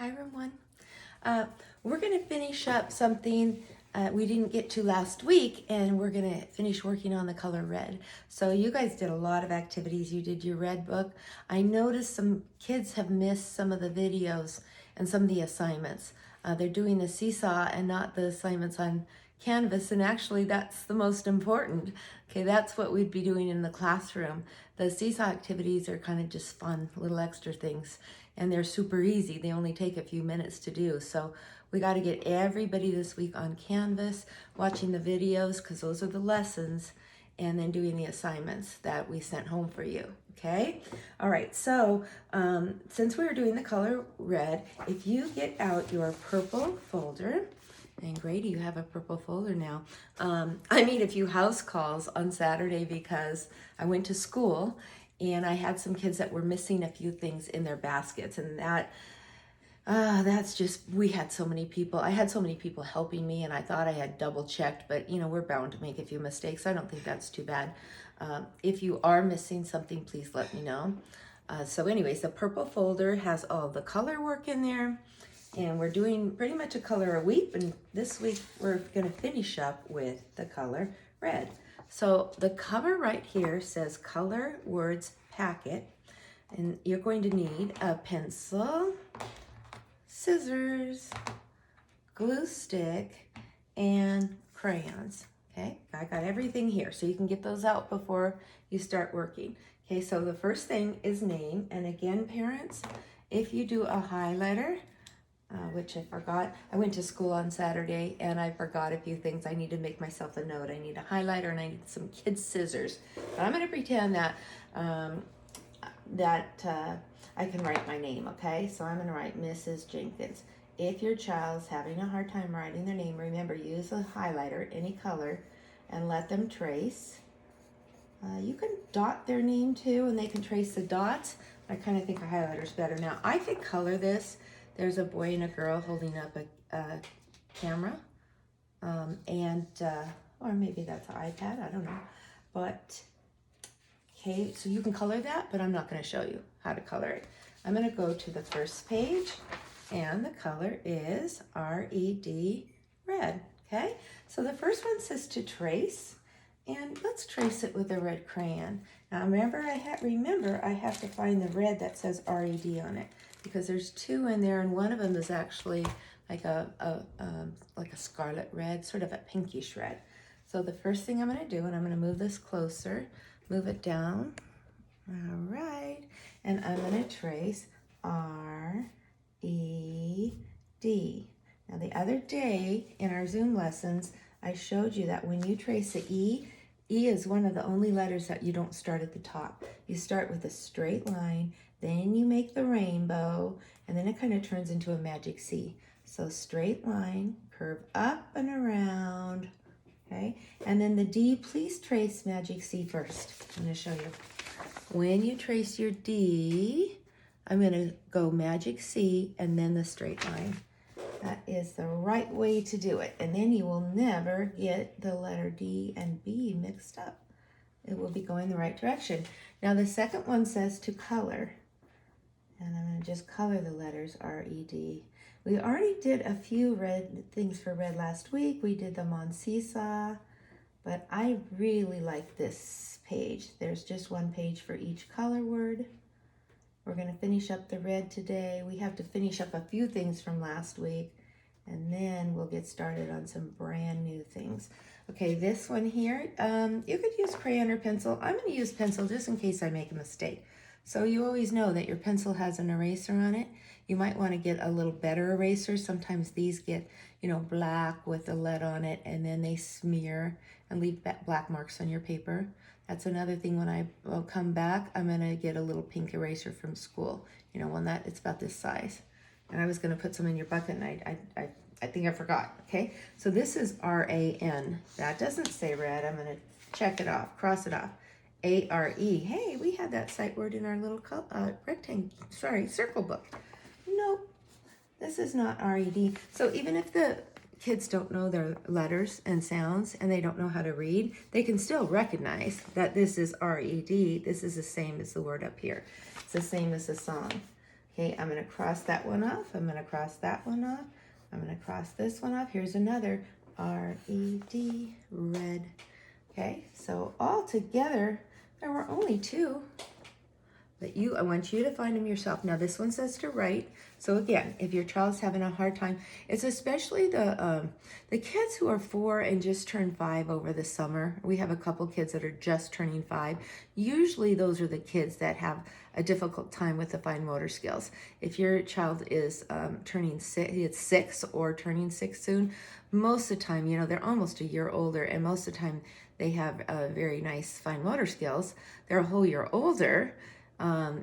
Hi everyone. Uh, we're going to finish up something we didn't get to last week, and we're going to finish working on the color red. So you guys did a lot of activities. You did your red book. I noticed some kids have missed some of the videos and some of the assignments. They're doing the seesaw and not the assignments on Canvas, and actually that's the most important. Okay, that's what we'd be doing in the classroom. The seesaw activities are kind of just fun, little extra things, and they're super easy. They only take a few minutes to do. So we got to get everybody this week on Canvas, watching the videos, because those are the lessons, and then doing the assignments that we sent home for you. Okay? All right, so since we were doing the color red, if you get out your purple folder, and Grady, you have a purple folder now. I made a few house calls on Saturday because I went to school and I had some kids that were missing a few things in their baskets, and that's just, we had so many people. I had so many people helping me, and I thought I had double checked, but we're bound to make a few mistakes. I don't think that's too bad. If you are missing something, please let me know. So anyways, the purple folder has all the color work in there, and we're doing pretty much a color a week, and this week we're going to finish up with the color red. So the cover right here says Color Words Packet, and you're going to need a pencil, scissors, glue stick, and crayons. Okay, I got everything here, so you can get those out before you start working. Okay, so the first thing is name, and again, parents, if you do a highlighter, which I forgot. I went to school on Saturday and I forgot a few things. I need to make myself a note. I need a highlighter and I need some kids' scissors. But I'm going to pretend that I can write my name, okay? So I'm going to write Mrs. Jenkins. If your child's having a hard time writing their name, remember, use a highlighter, any color, and let them trace. You can dot their name too, and they can trace the dots. I kind of think a highlighter's better. Now, I could color this. There's a boy and a girl holding up a camera, or maybe that's an iPad, I don't know. But, okay, so you can color that, but I'm not going to show you how to color it. I'm going to go to the first page, and the color is R-E-D, red, okay? So the first one says to trace, and let's trace it with a red crayon. Now remember, I have to find the red that says R-E-D on it, because there's two in there, and one of them is actually like a scarlet red, sort of a pinkish red. So the first thing I'm going to do, and I'm going to move this closer, move it down. All right, and I'm going to trace R-E-D. Now the other day in our Zoom lessons, I showed you that when you trace the E is one of the only letters that you don't start at the top. You start with a straight line, then you make the rainbow, and then it kind of turns into a magic C. So straight line, curve up and around, okay? And then the D, please trace magic C first. I'm going to show you. When you trace your D, I'm going to go magic C and then the straight line. That is the right way to do it. And then you will never get the letter D and B mixed up. It will be going the right direction. Now the second one says to color. And I'm going to just color the letters R-E-D. We already did a few red things for red last week. We did them on Seesaw. But I really like this page. There's just one page for each color word. We're going to finish up the red today. We have to finish up a few things from last week, and then we'll get started on some brand new things. Okay, this one here, you could use crayon or pencil. I'm going to use pencil just in case I make a mistake. So you always know that your pencil has an eraser on it. You might want to get a little better eraser. Sometimes these get, black with a lead on it, and then they smear and leave black marks on your paper. That's another thing. When I come back, I'm going to get a little pink eraser from school, one that it's about this size. And I was going to put some in your bucket, and I think I forgot, okay? So this is R-A-N. That doesn't say red. I'm going to check it off, cross it off. A-R-E. Hey, we had that sight word in our little circle book. Nope, this is not R-E-D. So even if the kids don't know their letters and sounds and they don't know how to read, they can still recognize that this is R-E-D. This is the same as the word up here. It's the same as the song. Okay, I'm going to cross that one off. I'm going to cross that one off. I'm going to cross this one off. Here's another R-E-D, red. Okay, so all together, there were only 2. But I want you to find them yourself. Now this one says to write. So again, if your child's having a hard time, it's especially the kids who are 4 and just turned 5 over the summer. We have a couple kids that are just turning 5. Usually those are the kids that have a difficult time with the fine motor skills. If your child is turning 6, it's 6 or turning 6 soon, most of the time, they're almost a year older, and most of the time they have very nice fine motor skills. They're a whole year older.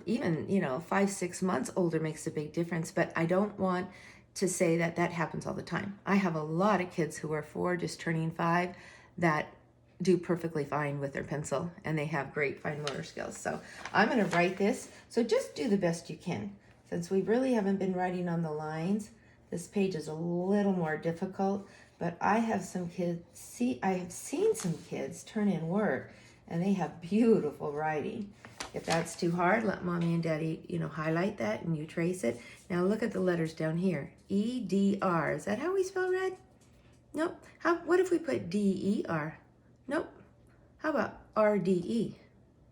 Even 5-6 months older makes a big difference, but I don't want to say that happens all the time. I have a lot of kids who are 4 just turning 5 that do perfectly fine with their pencil, and they have great fine motor skills. So I'm going to write this, so just do the best you can. Since we really haven't been writing on the lines, this page is a little more difficult, but I have some kids, I have seen some kids turn in work and they have beautiful writing. If that's too hard, let mommy and daddy, highlight that and you trace it. Now look at the letters down here. E-D-R. Is that how we spell red? Nope. What if we put D-E-R? Nope. How about R-D-E?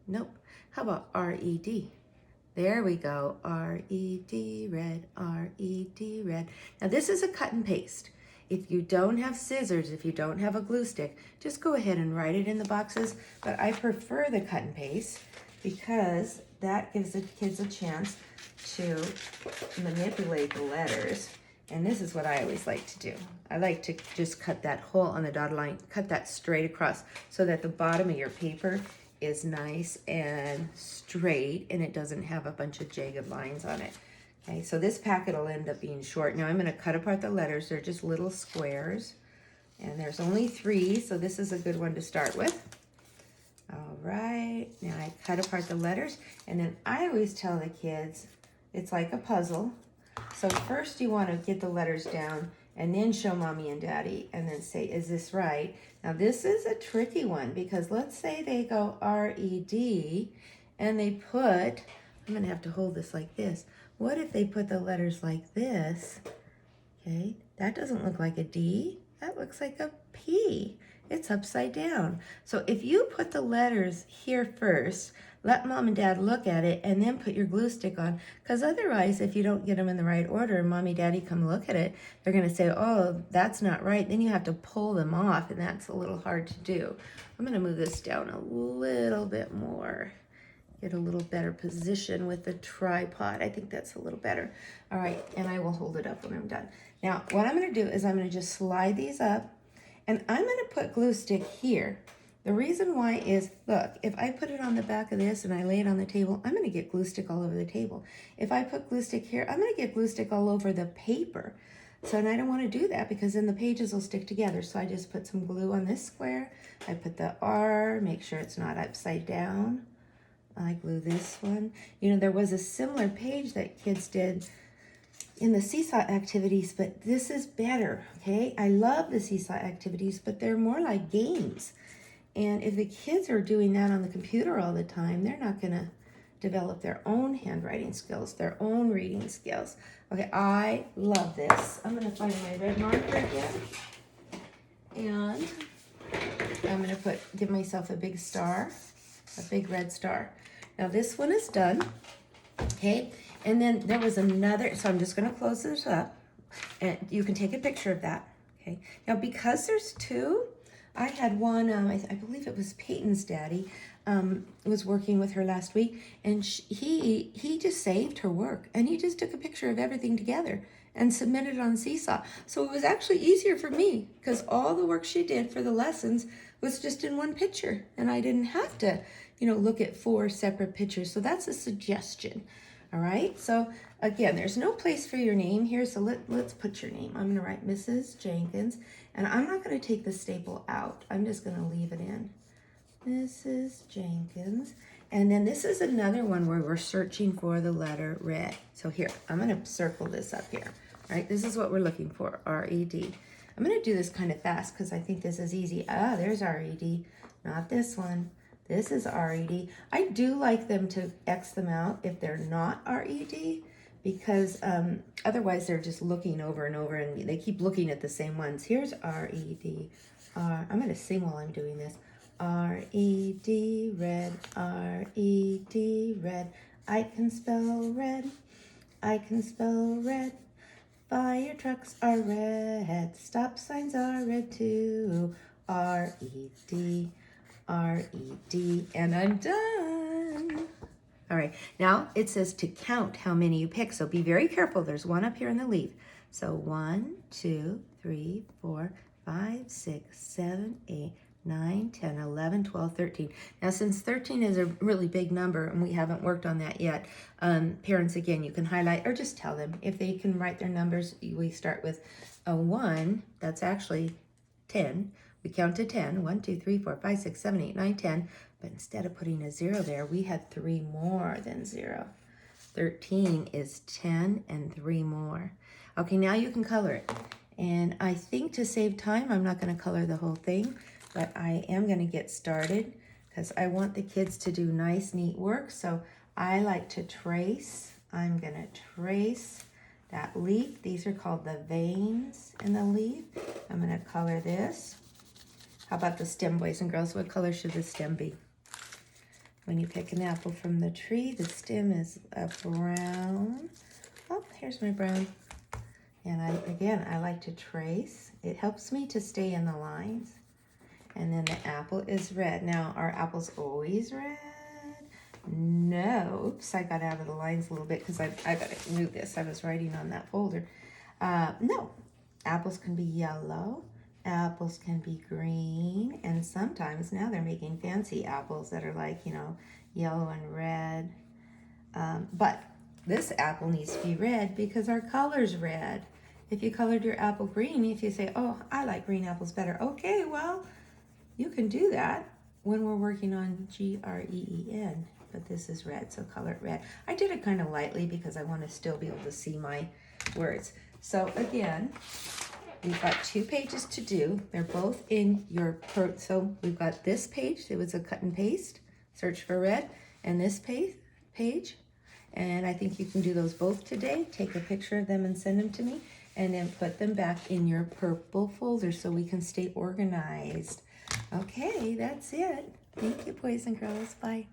Nope. How about R-E-D? There we go. R-E-D, red, R-E-D, red. Now this is a cut and paste. If you don't have scissors, if you don't have a glue stick, just go ahead and write it in the boxes. But I prefer the cut and paste because that gives the kids a chance to manipulate the letters. And this is what I always like to do. I like to just cut that hole on the dotted line, cut that straight across so that the bottom of your paper is nice and straight and it doesn't have a bunch of jagged lines on it. Okay, so this packet will end up being short. Now I'm going to cut apart the letters. They're just little squares. And there's only 3, so this is a good one to start with. All right, now I cut apart the letters. And then I always tell the kids, it's like a puzzle. So first you want to get the letters down and then show mommy and daddy and then say, is this right? Now this is a tricky one because let's say they go R-E-D and they put, I'm going to have to hold this like this. What if they put the letters like this? Okay, that doesn't look like a D. That looks like a P. It's upside down. So if you put the letters here first, let mom and dad look at it and then put your glue stick on. Because otherwise, if you don't get them in the right order and mommy, daddy come look at it, they're going to say, oh, that's not right. Then you have to pull them off, and that's a little hard to do. I'm going to move this down a little bit more. Get a little better position with the tripod. I think that's a little better. All right, and I will hold it up when I'm done. Now, what I'm going to do is I'm going to just slide these up, and I'm going to put glue stick here. The reason why is, look, if I put it on the back of this and I lay it on the table, I'm going to get glue stick all over the table. If I put glue stick here, I'm going to get glue stick all over the paper. So, and I don't want to do that because then the pages will stick together. So I just put some glue on this square. I put the R, make sure it's not upside down. I glue this one. There was a similar page that kids did in the seesaw activities, but this is better, okay? I love the seesaw activities, but they're more like games. And if the kids are doing that on the computer all the time, they're not gonna develop their own handwriting skills, their own reading skills. Okay, I love this. I'm gonna find my red marker again. And I'm gonna give myself a big star, a big red star. Now this one is done, okay? And then there was another, so I'm just gonna close this up and you can take a picture of that, okay? Now because there's 2, I had one, I believe it was Peyton's daddy, was working with her last week, and he just saved her work, and he just took a picture of everything together and submitted it on Seesaw. So it was actually easier for me because all the work she did for the lessons was just in one picture, and I didn't have to, look at 4 separate pictures. So that's a suggestion. All right. So again, there's no place for your name here. So let's put your name. I'm going to write Mrs. Jenkins, and I'm not going to take the staple out. I'm just going to leave it in. Mrs. Jenkins. And then this is another one where we're searching for the letter red. So here, I'm going to circle this up here. All right. This is what we're looking for. R-E-D. I'm going to do this kind of fast because I think this is easy. Ah, there's R-E-D. Not this one. This is R-E-D. I do like them to X them out if they're not R-E-D because otherwise they're just looking over and over and they keep looking at the same ones. Here's R-E-D. I'm going to sing while I'm doing this. R-E-D, red, R-E-D, red. I can spell red, I can spell red. Fire trucks are red, stop signs are red too. R-E-D, R-E-D, and I'm done. All right, now it says to count how many you pick, so be very careful. There's one up here in the leaf. So 1, 2, 3, 4, 5, 6, 7, 8, 9, 10, 11, 12, 13. Now, since 13 is a really big number and we haven't worked on that yet, parents, again, you can highlight or just tell them. If they can write their numbers, we start with a 1. That's actually 10. We count to 10. 1, 2, 3, 4, 5, 6, 7, 8, 9, 10. But instead of putting a 0 there, we had 3 more than 0. 13 is 10 and 3 more. Okay, now you can color it. And I think to save time, I'm not going to color the whole thing, but I am going to get started because I want the kids to do nice, neat work. So I like to trace. I'm going to trace that leaf. These are called the veins in the leaf. I'm going to color this. How about the stem, boys and girls? What color should the stem be? When you pick an apple from the tree, the stem is a brown. Oh, here's my brown. And I like to trace. It helps me to stay in the lines. And then the apple is red. Now, are apples always red? No. Oops, I got out of the lines a little bit because I got to move this. I was writing on that folder. No. Apples can be yellow. Apples can be green. And sometimes now they're making fancy apples that are like, you know, yellow and red. But this apple needs to be red because our color's red. If you colored your apple green, if you say, oh, I like green apples better. Okay, well, you can do that when we're working on G-R-E-E-N, but this is red, so color it red. I did it kind of lightly because I want to still be able to see my words. So again, we've got 2 pages to do. They're both in your, so we've got this page, it was a cut and paste, search for red, and this page. And I think you can do those both today. Take a picture of them and send them to me, and then put them back in your purple folder so we can stay organized. Okay, that's it. Thank you, boys and girls. Bye.